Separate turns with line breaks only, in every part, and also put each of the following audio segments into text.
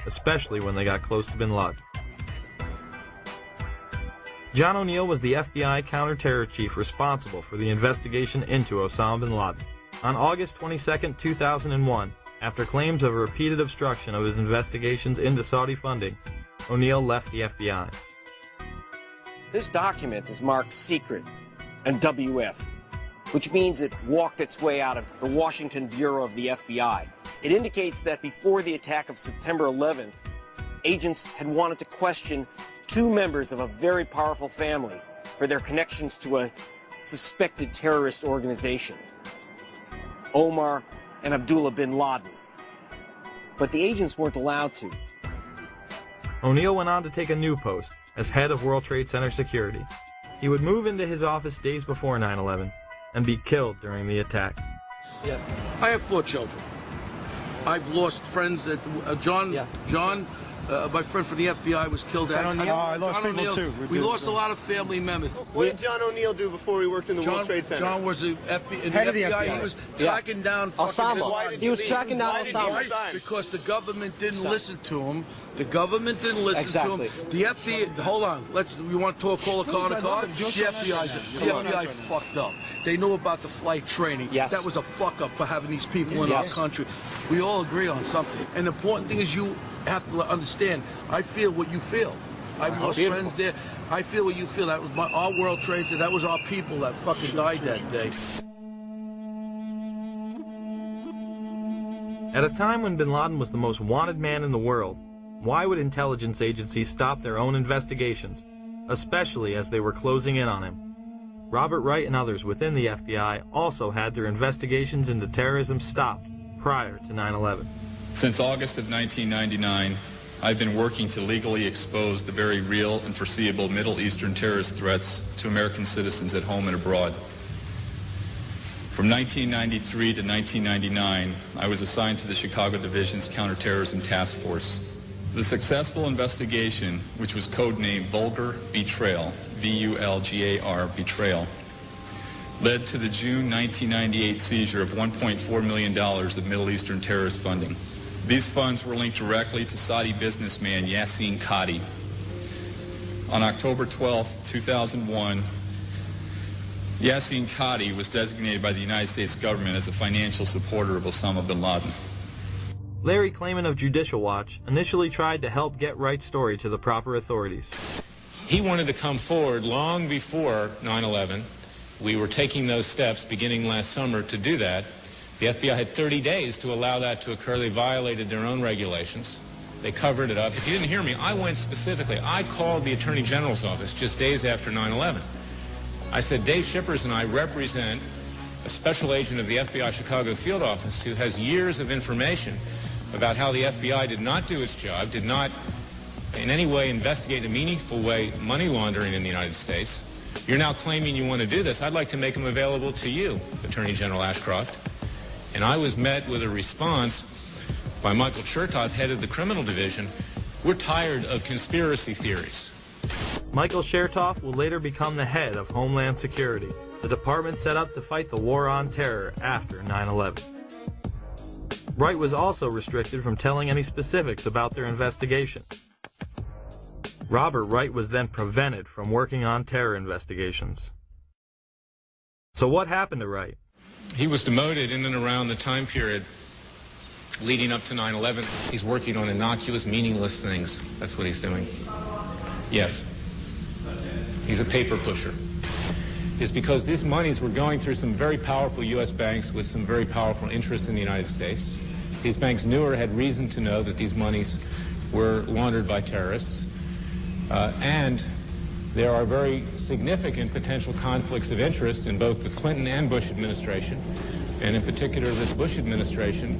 especially when they got close to bin Laden. John O'Neill was the FBI counter-terror chief responsible for the investigation into Osama bin Laden. On August 22, 2001, after claims of repeated obstruction of his investigations into Saudi funding, O'Neill left the FBI.
This document is marked secret and WF, which means it walked its way out of the Washington Bureau of the FBI. It indicates that before the attack of September 11th, agents had wanted to question 2 members of a very powerful family for their connections to a suspected terrorist organization, Omar and Abdullah bin Laden. But the agents weren't allowed to.
O'Neill went on to take a new post as head of World Trade Center security. He would move into his office days before 9/11 and be killed during the attacks.
Yeah. I have 4 children. I've lost friends at John, my friend from the FBI was killed.
I lost people too.
We lost a lot of family members.
What did John O'Neill do before he worked in the World Trade Center?
John was the FBI. He was tracking down
Osama. He was tracking down Osama.
Because the government didn't listen to him. The government didn't listen to him. The FBI. Hold on. You want to call a car to car? The FBI fucked up. They knew about the flight training.
Yes.
That was a fuck up for having these people in our country. We all agree on something. And the important thing is you have to understand, I feel what you feel. I've lost friends there. I feel what you feel. That was our World Trade Center. That was our people that fucking died that day.
At a time when bin Laden was the most wanted man in the world, why would intelligence agencies stop their own investigations, especially as they were closing in on him? Robert Wright and others within the FBI also had their investigations into terrorism stopped prior to 9/11.
Since August of 1999, I've been working to legally expose the very real and foreseeable Middle Eastern terrorist threats to American citizens at home and abroad. From 1993 to 1999, I was assigned to the Chicago Division's Counterterrorism Task Force. The successful investigation, which was codenamed Vulgar Betrayal, V-U-L-G-A-R, Betrayal, led to the June 1998 seizure of $1.4 million of Middle Eastern terrorist funding. These funds were linked directly to Saudi businessman Yassin Qadi. On October 12, 2001, Yassin Qadi was designated by the United States government as a financial supporter of Osama bin Laden.
Larry Klayman of Judicial Watch initially tried to help get Wright's story to the proper authorities.
He wanted to come forward long before 9/11. We were taking those steps beginning last summer to do that. The FBI had 30 days to allow that to occur. They violated their own regulations. They covered it up. If you didn't hear me, I went specifically. I called the Attorney General's office just days after 9/11. I said, Dave Shippers and I represent a special agent of the FBI Chicago field office who has years of information about how the FBI did not do its job, did not in any way investigate in a meaningful way money laundering in the United States. You're now claiming you want to do this. I'd like to make them available to you, Attorney General Ashcroft. And I was met with a response by Michael Chertoff, head of the criminal division. We're tired of conspiracy theories.
Michael Chertoff will later become the head of Homeland Security, the department set up to fight the war on terror after 9/11. Wright was also restricted from telling any specifics about their investigation. Robert Wright was then prevented from working on terror investigations. So what happened to Wright?
He was demoted in and around the time period leading up to 9/11. He's working on innocuous, meaningless things. That's what he's doing. Yes. He's a paper pusher. It's because these monies were going through some very powerful U.S. banks with some very powerful interests in the United States. These banks knew or had reason to know that these monies were laundered by terrorists. And there are very significant potential conflicts of interest in both the Clinton and Bush administration, and in particular this Bush administration,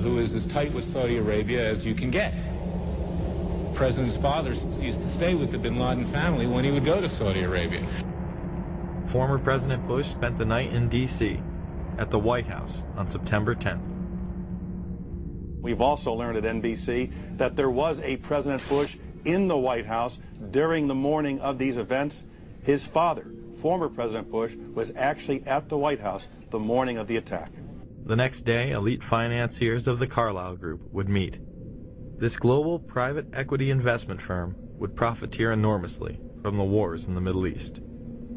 who is as tight with Saudi Arabia as you can get. The president's father used to stay with the bin Laden family when he would go to Saudi Arabia.
Former President Bush spent the night in D.C. at the White House on September 10th.
We've also learned at NBC that there was a President Bush in the White House during the morning of these events. His father, former President Bush, was actually at the White House the morning of the attack.
The next day, elite financiers of the Carlyle Group would meet. This global private equity investment firm would profiteer enormously from the wars in the Middle East.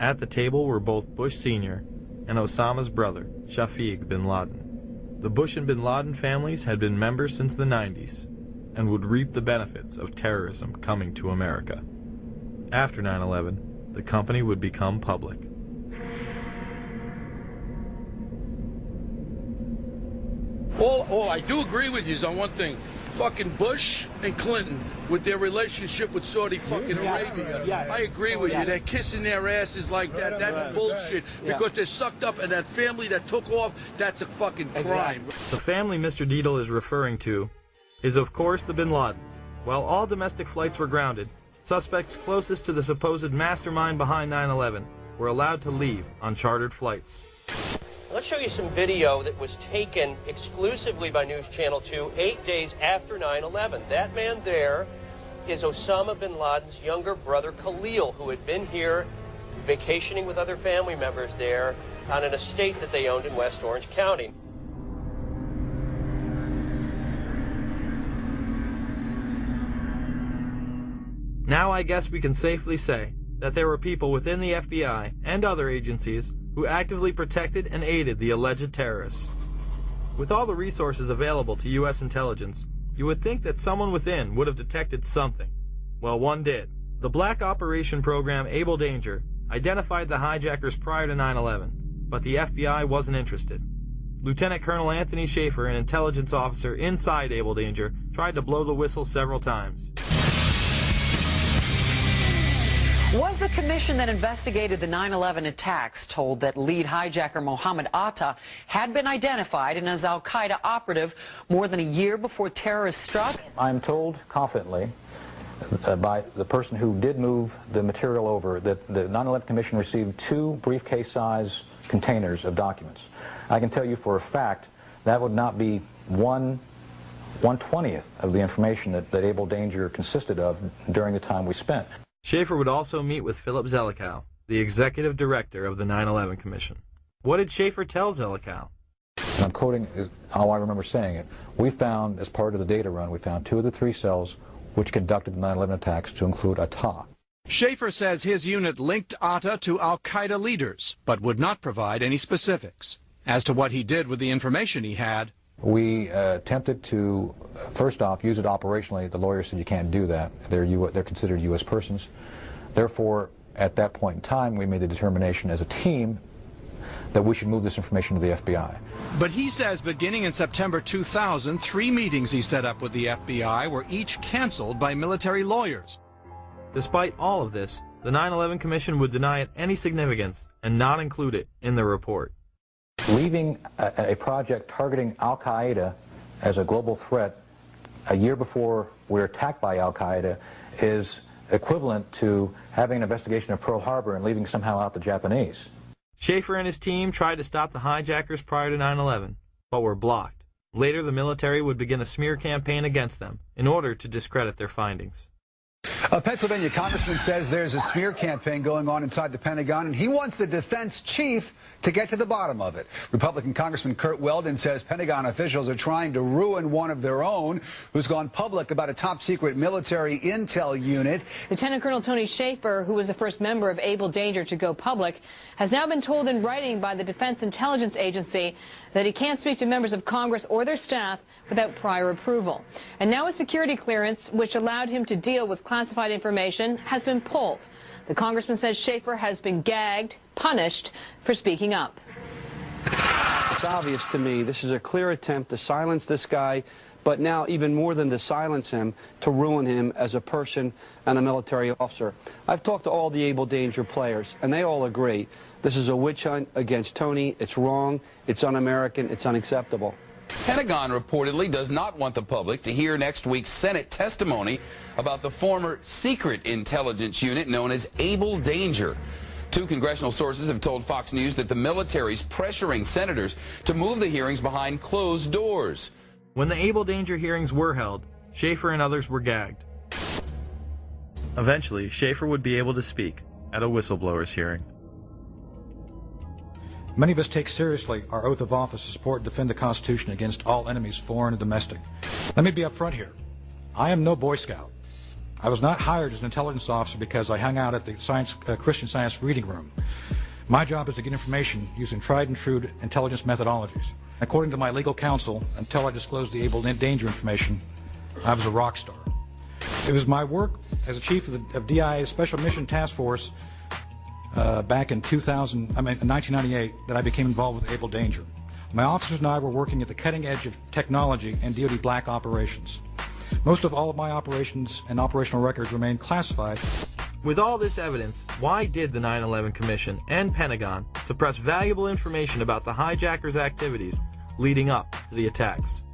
At the table were both Bush Sr. and Osama's brother, Shafiq bin Laden. The Bush and bin Laden families had been members since the 90s and would reap the benefits of terrorism coming to America. After 9/11, the company would become public.
All I do agree with you is on one thing. Fucking Bush and Clinton with their relationship with Saudi fucking Arabia. Yes. I agree with you. They're kissing their asses like that. That's bullshit. Because they're sucked up, and that family that took off, that's a fucking crime.
The family Mr. Deedle is referring to is, of course, the bin Ladens. While all domestic flights were grounded, suspects closest to the supposed mastermind behind 9/11 were allowed to leave on chartered flights.
Let's show you some video that was taken exclusively by News Channel 2 8 days after 9/11. That man there is Osama bin Laden's younger brother, Khalil, who had been here vacationing with other family members there on an estate that they owned in West Orange County.
Now I guess we can safely say that there were people within the FBI and other agencies who actively protected and aided the alleged terrorists. With all the resources available to U.S. intelligence, you would think that someone within would have detected something. Well, one did. The black operation program Able Danger identified the hijackers prior to 9/11, but the FBI wasn't interested. Lieutenant Colonel Anthony Schaefer, an intelligence officer inside Able Danger, tried to blow the whistle several times.
Was the commission that investigated the 9/11 attacks told that lead hijacker Mohammed Atta had been identified and as al-Qaeda operative more than a year before terrorists struck?
I'm told confidently by the person who did move the material over that the 9/11 commission received 2 briefcase-size containers of documents. I can tell you for a fact that would not be 1/20th of the information that Able Danger consisted of during the time we spent.
Schaefer would also meet with Philip Zelikow, the executive director of the 9/11 Commission. What did Schaefer tell Zelikow?
And I'm quoting how I remember saying it. We found, as part of the data run, we found 2 of the 3 cells which conducted the 9/11 attacks to include Atta.
Schaefer says his unit linked Atta to al-Qaeda leaders, but would not provide any specifics. As to what he did with the information he had,
we attempted to, first off, use it operationally. The lawyer said you can't do that. They're considered U.S. persons. Therefore, at that point in time, we made the determination as a team that we should move this information to the FBI.
But he says beginning in September 2000, 3 meetings he set up with the FBI were each canceled by military lawyers.
Despite all of this, the 9/11 Commission would deny it any significance and not include it in the report.
Leaving a project targeting al-Qaeda as a global threat a year before we're attacked by al-Qaeda is equivalent to having an investigation of Pearl Harbor and leaving somehow out the Japanese.
Schaefer and his team tried to stop the hijackers prior to 9/11, but were blocked. Later, the military would begin a smear campaign against them in order to discredit their findings.
A Pennsylvania congressman says there's a smear campaign going on inside the Pentagon, and he wants the defense chief to get to the bottom of it. Republican Congressman Kurt Weldon says Pentagon officials are trying to ruin one of their own who's gone public about a top-secret military intel unit.
Lieutenant Colonel Tony Schaefer, who was the first member of Able Danger to go public, has now been told in writing by the Defense Intelligence Agency that he can't speak to members of Congress or their staff without prior approval. And now a security clearance, which allowed him to deal with classified information, has been pulled. The congressman says Schaefer has been gagged, punished for speaking up.
It's obvious to me this is a clear attempt to silence this guy, but now even more than to silence him, to ruin him as a person and a military officer. I've talked to all the Able Danger players, and they all agree this is a witch hunt against Tony. It's wrong, it's un-American, it's unacceptable.
Pentagon reportedly does not want the public to hear next week's Senate testimony about the former secret intelligence unit known as Able Danger. 2 congressional sources have told Fox News that the military's pressuring senators to move the hearings behind closed doors.
When the Able Danger hearings were held, Schaefer and others were gagged. Eventually, Schaefer would be able to speak at a whistleblower's hearing.
Many of us take seriously our oath of office to support and defend the Constitution against all enemies, foreign and domestic. Let me be upfront here. I am no Boy Scout. I was not hired as an intelligence officer because I hung out at the Christian Science reading room. My job is to get information using tried and true intelligence methodologies. According to my legal counsel, until I disclosed the Able Danger information, I was a rock star. It was my work as a chief of DIA's Special Mission Task Force back in 1998 that I became involved with Able Danger. My officers and I were working at the cutting edge of technology and DoD black operations. Most of all of my operations and operational records remain classified.
With all this evidence, why did the 9/11 Commission and Pentagon suppress valuable information about the hijackers' activities leading up to the attacks?